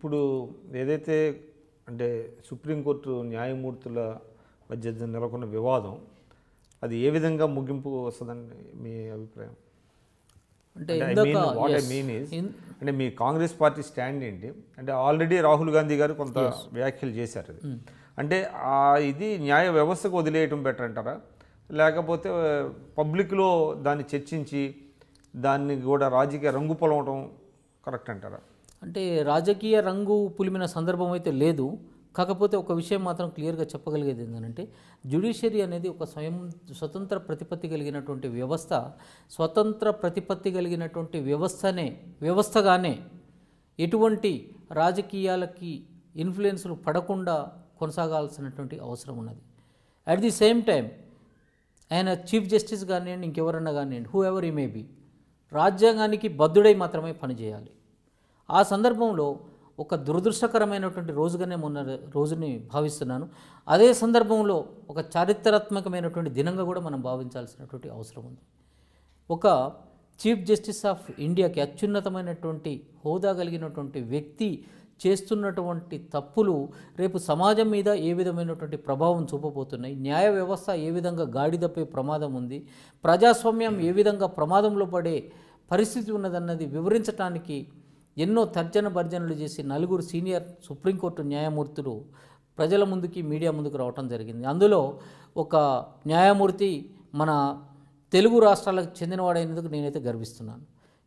ఇప్పుడు ఏదైతే అంటే సుప్రీంకోర్టు న్యాయమూర్తుల మధ్య నెలకొన్న వివాదం అది ఏ విధంగా ముగింపు వస్తుందండి మీ అభిప్రాయం? అంటే వాట్ ఐ మీన్ ఈజ్ అంటే మీ కాంగ్రెస్ పార్టీ స్టాండ్ ఏంటి? అంటే ఆల్రెడీ రాహుల్ గాంధీ గారు కొంత వ్యాఖ్యలు చేశారు. అది అంటే ఇది న్యాయ వ్యవస్థకు వదిలేయటం బెటర్ అంటారా, లేకపోతే పబ్లిక్లో దాన్ని చర్చించి దాన్ని కూడా రాజకీయ రంగు పొలవటం కరెక్ట్ అంటారా? అంటే రాజకీయ రంగు పులిమిన సందర్భం అయితే లేదు. కాకపోతే ఒక విషయం మాత్రం క్లియర్గా చెప్పగలిగేది ఏంటంటే జ్యుడిషియరీ అనేది ఒక స్వతంత్ర ప్రతిపత్తి కలిగినటువంటి వ్యవస్థ. స్వతంత్ర ప్రతిపత్తి కలిగినటువంటి వ్యవస్థగానే ఎటువంటి రాజకీయాలకి ఇన్ఫ్లుయెన్స్లు పడకుండా కొనసాగాల్సినటువంటి అవసరం ఉన్నది. అట్ ది సేమ్ టైం ఆయన చీఫ్ జస్టిస్ కానివ్వండి, ఇంకెవరన్నా కానివ్వండి, హూ ఎవర్ ఈ మే బీ, రాజ్యాంగానికి బద్ధుడై మాత్రమే పనిచేయాలి. ఆ సందర్భంలో ఒక దురదృష్టకరమైనటువంటి రోజుగానే మొన్న రోజుని భావిస్తున్నాను. అదే సందర్భంలో ఒక చారిత్రాత్మకమైనటువంటి దినంగా కూడా మనం భావించాల్సినటువంటి అవసరం ఉంది. ఒక చీఫ్ జస్టిస్ ఆఫ్ ఇండియాకి అత్యున్నతమైనటువంటి హోదా కలిగినటువంటి వ్యక్తి చేస్తున్నటువంటి తప్పులు రేపు సమాజం మీద ఏ విధమైనటువంటి ప్రభావం చూపబోతున్నాయి, న్యాయ వ్యవస్థ ఏ విధంగా గాడి తప్పే ప్రమాదం ఉంది, ప్రజాస్వామ్యం ఏ విధంగా ప్రమాదంలో పడే పరిస్థితి ఉన్నదన్నది వివరించడానికి ఎన్నో తర్జన భర్జనలు చేసి 4 సీనియర్ సుప్రీంకోర్టు న్యాయమూర్తులు ప్రజల ముందుకి, మీడియా ముందుకు రావటం జరిగింది. అందులో ఒక న్యాయమూర్తి మన తెలుగు రాష్ట్రాలకు చెందినవాడైనందుకు నేనైతే గర్విస్తున్నాను.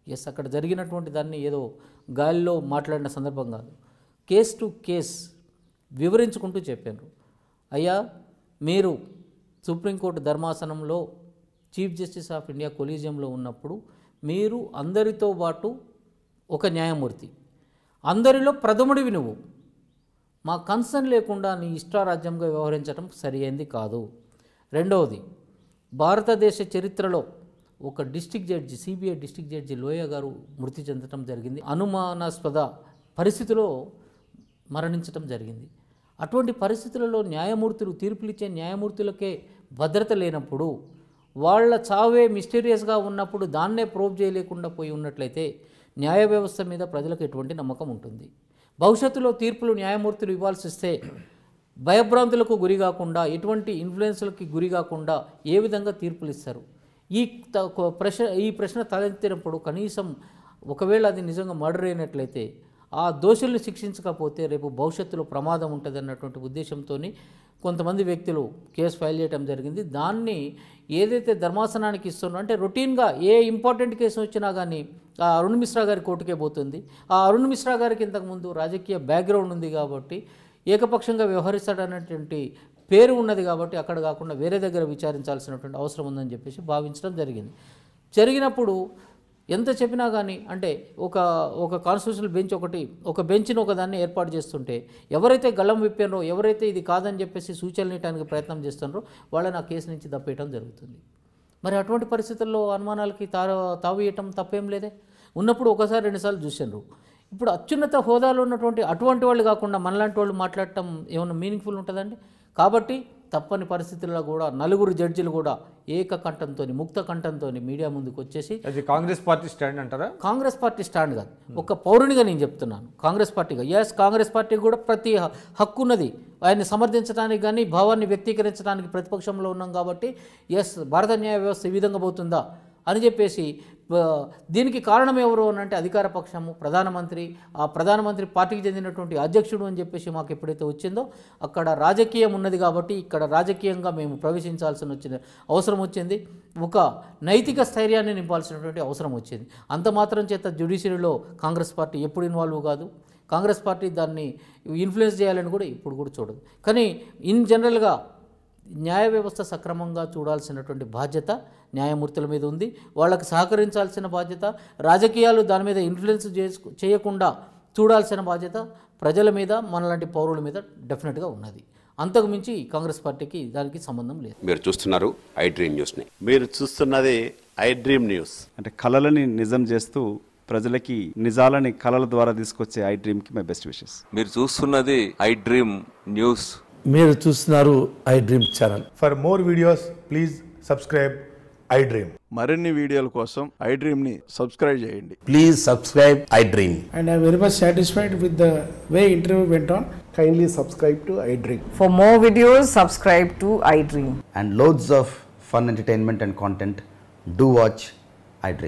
ఎస్, అక్కడ జరిగినటువంటి దాన్ని ఏదో గాలిలో మాట్లాడిన సందర్భం కాదు, కేస్ టు కేస్ వివరించుకుంటూ చెప్పారు. అయ్యా, మీరు సుప్రీంకోర్టు ధర్మాసనంలో చీఫ్ జస్టిస్ ఆఫ్ ఇండియా కొలీజియంలో ఉన్నప్పుడు మీరు అందరితో పాటు ఒక న్యాయమూర్తి, అందరిలో ప్రథముడివి నువ్వు. మా కన్సర్న్ లేకుండా నీ ఇష్టారాజ్యంగా వ్యవహరించడం సరి అయింది కాదు. రెండవది, భారతదేశ చరిత్రలో ఒక district judge, CBI district judge లోయ గారు మృతి చెందడం జరిగింది. అనుమానాస్పద పరిస్థితిలో మరణించడం జరిగింది. అటువంటి పరిస్థితులలో న్యాయమూర్తులు, తీర్పులిచ్చే న్యాయమూర్తులకే భద్రత లేనప్పుడు, వాళ్ళ చావే మిస్టీరియస్గా ఉన్నప్పుడు దాన్నే ప్రోబ్ చేయలేకుండా పోయి ఉన్నట్లయితే న్యాయ వ్యవస్థ మీద ప్రజలకు ఎటువంటి నమ్మకం ఉంటుంది? భవిష్యత్తులో తీర్పులు న్యాయమూర్తులు ఇవ్వాల్సి వస్తే భయభ్రాంతులకు గురి కాకుండా, ఎటువంటి ఇన్ఫ్లుయెన్స్లకి గురి కాకుండా ఏ విధంగా తీర్పులు ఇస్తారు? ఈ ప్రశ్న తలెత్తినప్పుడు కనీసం ఒకవేళ అది నిజంగా మర్డర్ అయినట్లయితే ఆ దోషుల్ని శిక్షించకపోతే రేపు భవిష్యత్తులో ప్రమాదం ఉంటుంది అన్నటువంటి ఉద్దేశంతో కొంతమంది వ్యక్తులు కేసు ఫైల్ చేయడం జరిగింది. దాన్ని ఏదైతే ధర్మాసనానికి ఇస్తున్నారో, అంటే రొటీన్గా ఏ ఇంపార్టెంట్ కేసు వచ్చినా కానీ ఆ అరుణ్ మిశ్రా గారి కోర్టుకే పోతుంది. ఆ అరుణ్ మిశ్రా గారికి ఇంతకుముందు రాజకీయ బ్యాక్గ్రౌండ్ ఉంది కాబట్టి, ఏకపక్షంగా వ్యవహరిస్తాడనేటువంటి పేరు ఉన్నది కాబట్టి అక్కడ కాకుండా వేరే దగ్గర విచారించాల్సినటువంటి అవసరం ఉందని చెప్పేసి భావించడం జరిగింది. జరిగినప్పుడు ఎంత చెప్పినా కానీ అంటే ఒక కాన్స్టిట్యూషనల్ బెంచ్ ఒక బెంచ్ని ఒకదాన్ని ఏర్పాటు చేస్తుంటే ఎవరైతే గళం విప్పారో, ఎవరైతే ఇది కాదని చెప్పేసి సూచనలు ఇవ్వడానికి ప్రయత్నం చేస్తున్నారో వాళ్ళని ఆ కేసు నుంచి తప్పేయటం జరుగుతుంది. మరి అటువంటి పరిస్థితుల్లో అనుమానాలకి తావు ఇవ్వటం తప్పేం లేదే. ఉన్నప్పుడు ఒకసారి 2 సార్లు చూశారు. ఇప్పుడు అత్యున్నత హోదాలో ఉన్నటువంటి అటువంటి వాళ్ళు కాకుండా మనలాంటి వాళ్ళు మాట్లాడటం ఏమైనా మీనింగ్ఫుల్ ఉంటుందండి? కాబట్టి తప్పని పరిస్థితుల్లో కూడా 4 జడ్జిలు కూడా ఏకకంఠంతో, ముక్త కంఠంతో మీడియా ముందుకు వచ్చేసి, అది కాంగ్రెస్ పార్టీ స్టాండ్ అంటారా? కాంగ్రెస్ పార్టీ స్టాండ్ కాదు, ఒక పౌరునిగా నేను చెప్తున్నాను. కాంగ్రెస్ పార్టీగా కాంగ్రెస్ పార్టీ కూడా ప్రతి హక్కు ఉన్నది ఆయన్ని సమర్థించడానికి, కానీ భావాన్ని వ్యక్తీకరించడానికి ప్రతిపక్షంలో ఉన్నాం కాబట్టి భారత న్యాయ వ్యవస్థ ఈ విధంగా పోతుందా అని చెప్పేసి, దీనికి కారణం ఎవరు అని అంటే అధికార పక్షము, ప్రధానమంత్రి, ఆ ప్రధానమంత్రి పార్టీకి చెందినటువంటి అధ్యక్షుడు అని చెప్పేసి మాకు ఎప్పుడైతే వచ్చిందో అక్కడ రాజకీయం ఉన్నది కాబట్టి ఇక్కడ రాజకీయంగా మేము ప్రవేశించాల్సిన అవసరం వచ్చింది. ఒక నైతిక స్థైర్యాన్ని నింపాల్సినటువంటి అవసరం వచ్చింది. అంత మాత్రం చేత జ్యుడిషియరీలో కాంగ్రెస్ పార్టీ ఎప్పుడు ఇన్వాల్వ్ కాదు. కాంగ్రెస్ పార్టీ దాన్ని ఇన్ఫ్లుయెన్స్ చేయాలని కూడా ఇప్పుడు కూడా చూడదు. కానీ ఇన్ జనరల్గా న్యాయ వ్యవస్థ సక్రమంగా చూడాల్సినటువంటి బాధ్యత న్యాయమూర్తుల మీద ఉంది. వాళ్ళకి సహకరించాల్సిన బాధ్యత, రాజకీయాలు దాని మీద ఇన్ఫ్లుయెన్స్ చేయకుండా చూడాల్సిన బాధ్యత ప్రజల మీద, మనలాంటి పౌరుల మీద డెఫినెట్గా ఉన్నది. అంతకు మించి కాంగ్రెస్ పార్టీకి దానికి సంబంధం లేదు. మీరు చూస్తున్నారు ఐ డ్రీమ్ న్యూస్ని. మీరు చూస్తున్నది ఐ డ్రీమ్ న్యూస్. అంటే కళలని నిజం చేస్తూ ప్రజలకి నిజాలని కళల ద్వారా తీసుకొచ్చే ఐ డ్రీమ్కి మై బెస్ట్ విషెస్. మీరు చూస్తున్నది ఐ డ్రీమ్ న్యూస్. మీరు చూస్తున్నారు I dream channel. For more videos please subscribe I dream. మరిన్ని వీడియోల కోసం iDreamని సబ్స్క్రైబ్ చేయండి. Please subscribe iDream. And I am very much satisfied with the way interview went on. Kindly subscribe to iDream. For more videos, subscribe to iDream. And loads of fun entertainment and content. Do watch iDream.